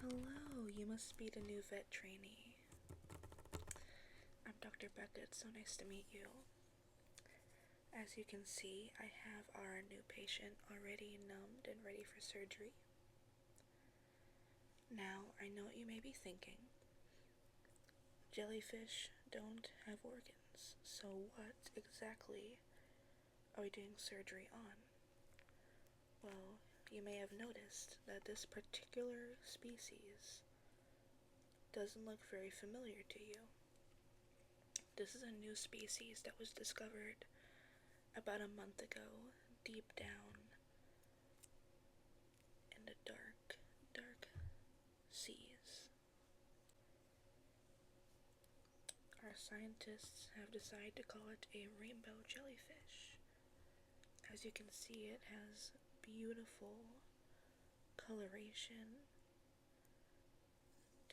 Hello, you must be the new vet trainee. I'm Dr. Becca, it's so nice to meet you. As you can see, I have our new patient already numbed and ready for surgery. Now, I know what you may be thinking. Jellyfish don't have organs, so what exactly are we doing surgery on? Well, you may have noticed that this particular species doesn't look very familiar to you. This is a new species that was discovered about a month ago, deep down in the dark, dark seas. Our scientists have decided to call it a rainbow jellyfish. As you can see, it has beautiful coloration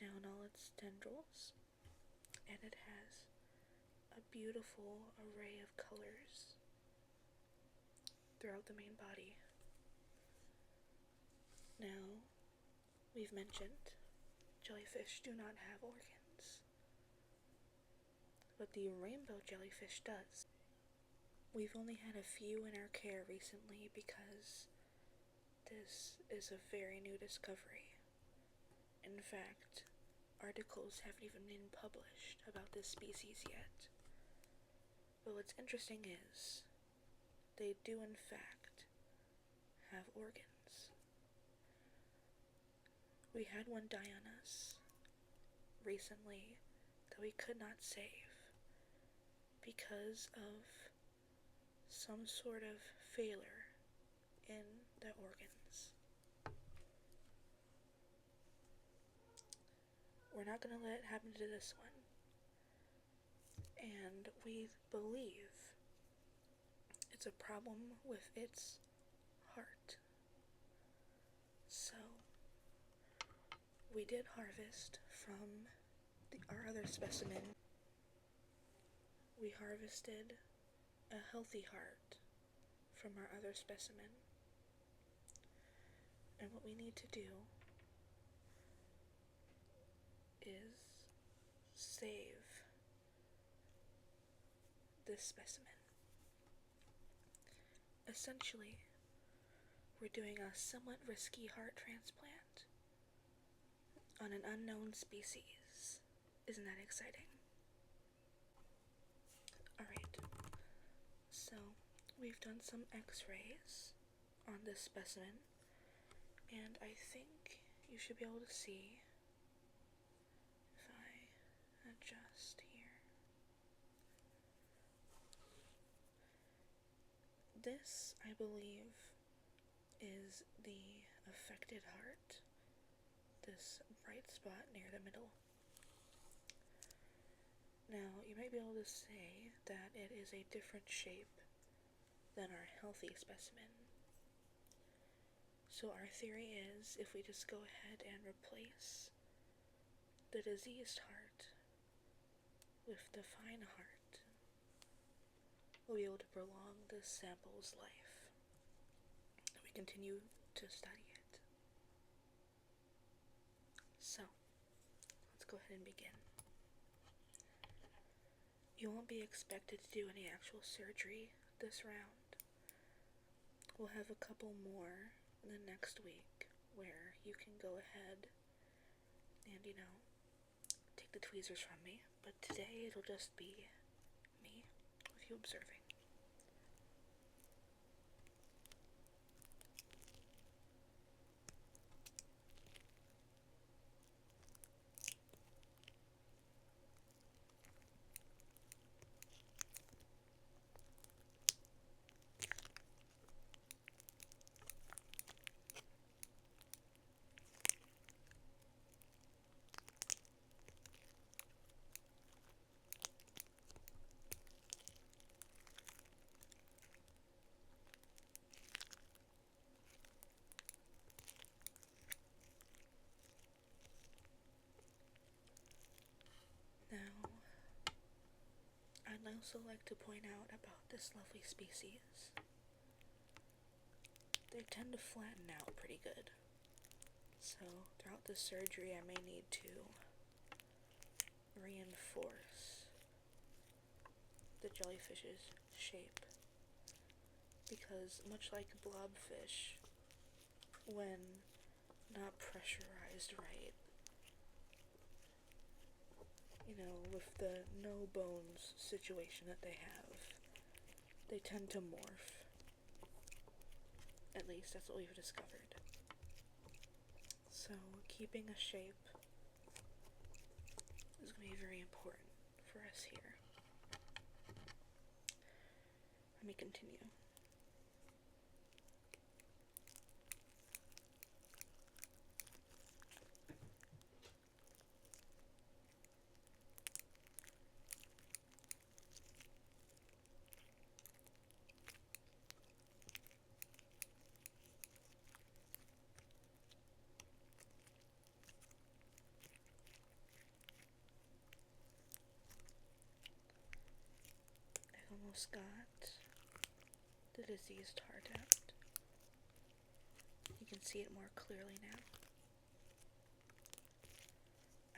down all its tendrils, and it has a beautiful array of colors throughout the main body. Now, we've mentioned jellyfish do not have organs, but the rainbow jellyfish does. We've only had a few in our care recently because this is a very new discovery. In fact, articles haven't even been published about this species yet. But what's interesting is, they do in fact have organs. We had one die on us recently that we could not save because of some sort of failure in the organs. We're not going to let it happen to this one. And we believe it's a problem with its heart. So, we did harvest from our other specimen. We harvested a healthy heart from our other specimen. And what we need to do is save this specimen. Essentially, we're doing a somewhat risky heart transplant on an unknown species. Isn't that exciting? Alright, so we've done some x-rays on this specimen, and I think you should be able to see if I adjust here. This, I believe, is the affected heart, this bright spot near the middle. Now, you might be able to say that it is a different shape than our healthy specimen. So our theory is, if we just go ahead and replace the diseased heart with the fine heart, we'll be able to prolong this sample's life. We continue to study it. So, let's go ahead and begin. You won't be expected to do any actual surgery this round. We'll have a couple more in the next week where you can go ahead and, take the tweezers from me. But today it'll just be me with you observing. Now, I'd also like to point out about this lovely species. They tend to flatten out pretty good. So throughout the surgery I may need to reinforce the jellyfish's shape, because much like blobfish, when not pressurized right, with the no bones situation that they have, they tend to morph. At least that's what we've discovered. So keeping a shape is going to be very important for us here. Let me continue. I almost got the diseased heart out. You can see it more clearly now.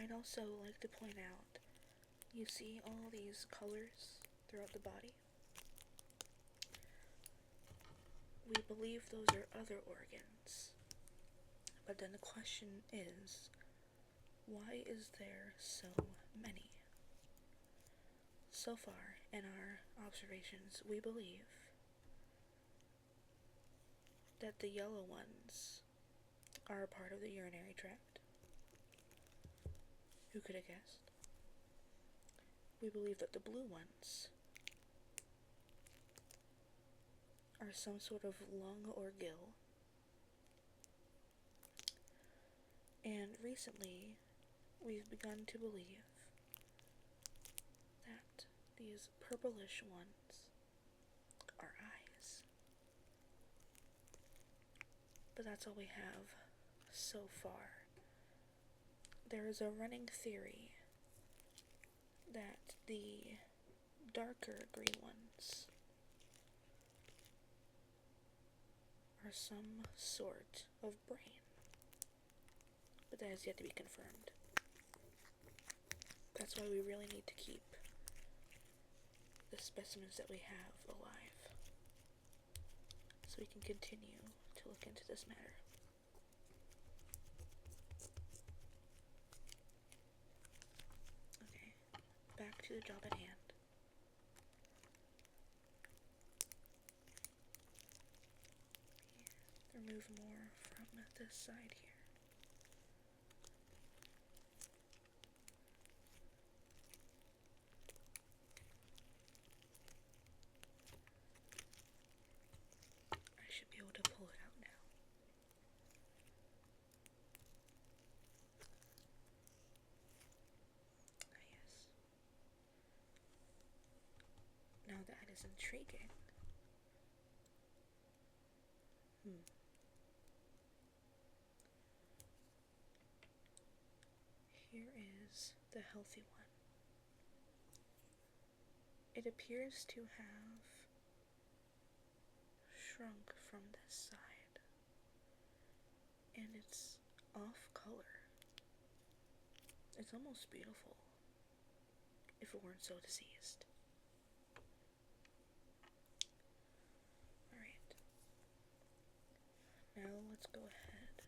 I'd also like to point out, you see all these colors throughout the body? We believe those are other organs. But then the question is, why is there so many? So far, in our observations, we believe that the yellow ones are a part of the urinary tract. Who could have guessed? We believe that the blue ones are some sort of lung or gill. And recently, we've begun to believe that these purplish ones are eyes. But that's all we have so far. There is a running theory that the darker green ones are some sort of brain, but that has yet to be confirmed. That's why we really need to keep the specimens that we have alive, so we can continue to look into this matter. Okay, back to the job at hand. Remove more from this side here. I should be able to pull it out now. Ah, yes. Now that is intriguing. Here is the healthy one. It appears to have shrunk from this side, and it's off color. It's almost beautiful, if it weren't so diseased. Alright. Now let's go ahead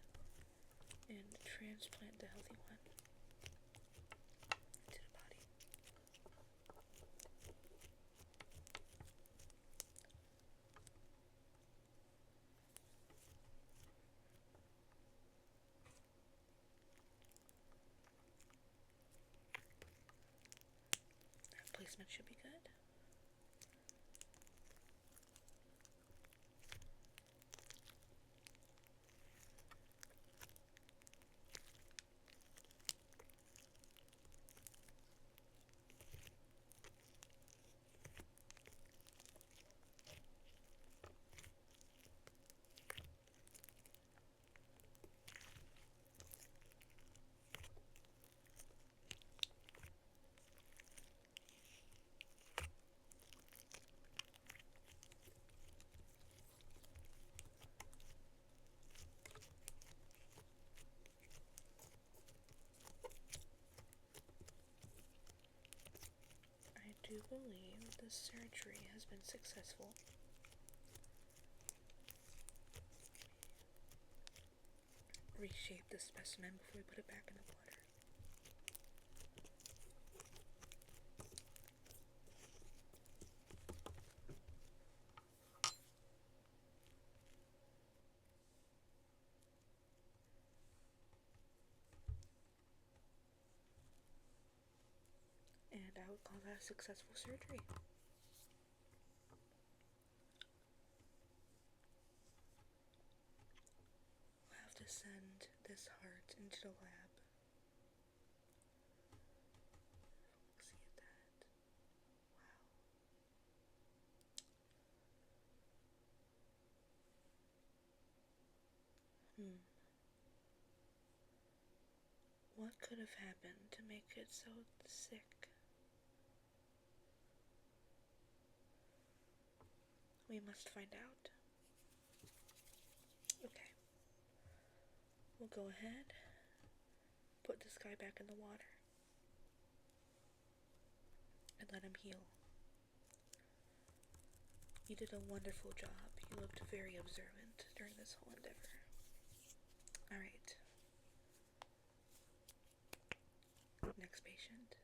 and transplant the healthy one into the body. That placement should be good. Thankfully, the surgery has been successful. Reshape the specimen before we put it back in the water. And I would call that a successful surgery. We'll have to send this heart into the lab. Look, see at that. Wow. What could have happened to make it so sick? We must find out. Okay. We'll go ahead, put this guy back in the water, and let him heal. You did a wonderful job. You looked very observant during this whole endeavor. Alright. Next patient.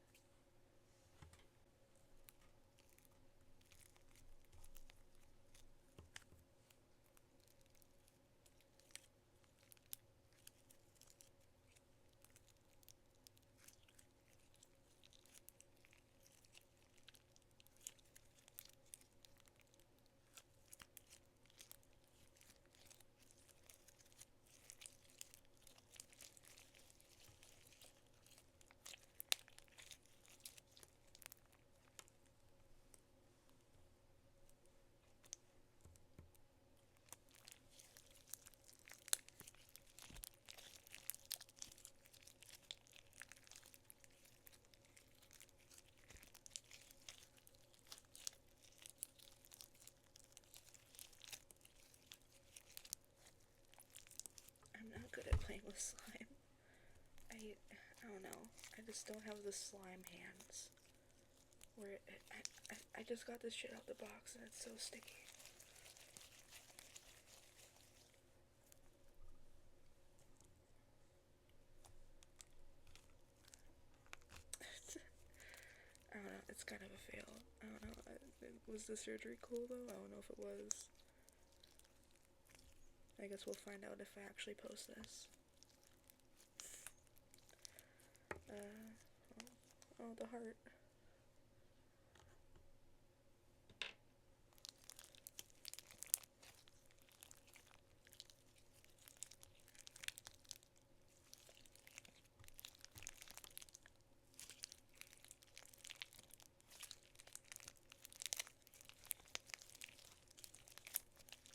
I'm not good at playing with slime. I don't know. I just don't have the slime hands. I just got this shit out the box and it's so sticky. I don't know, it's kind of a fail. I don't know. Was the surgery cool though? I don't know if it was. I guess we'll find out if I actually post this. Oh, the heart.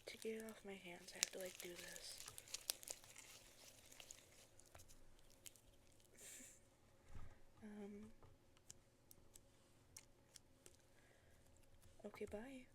To get it off my hands, I have to like do this. Okay, bye.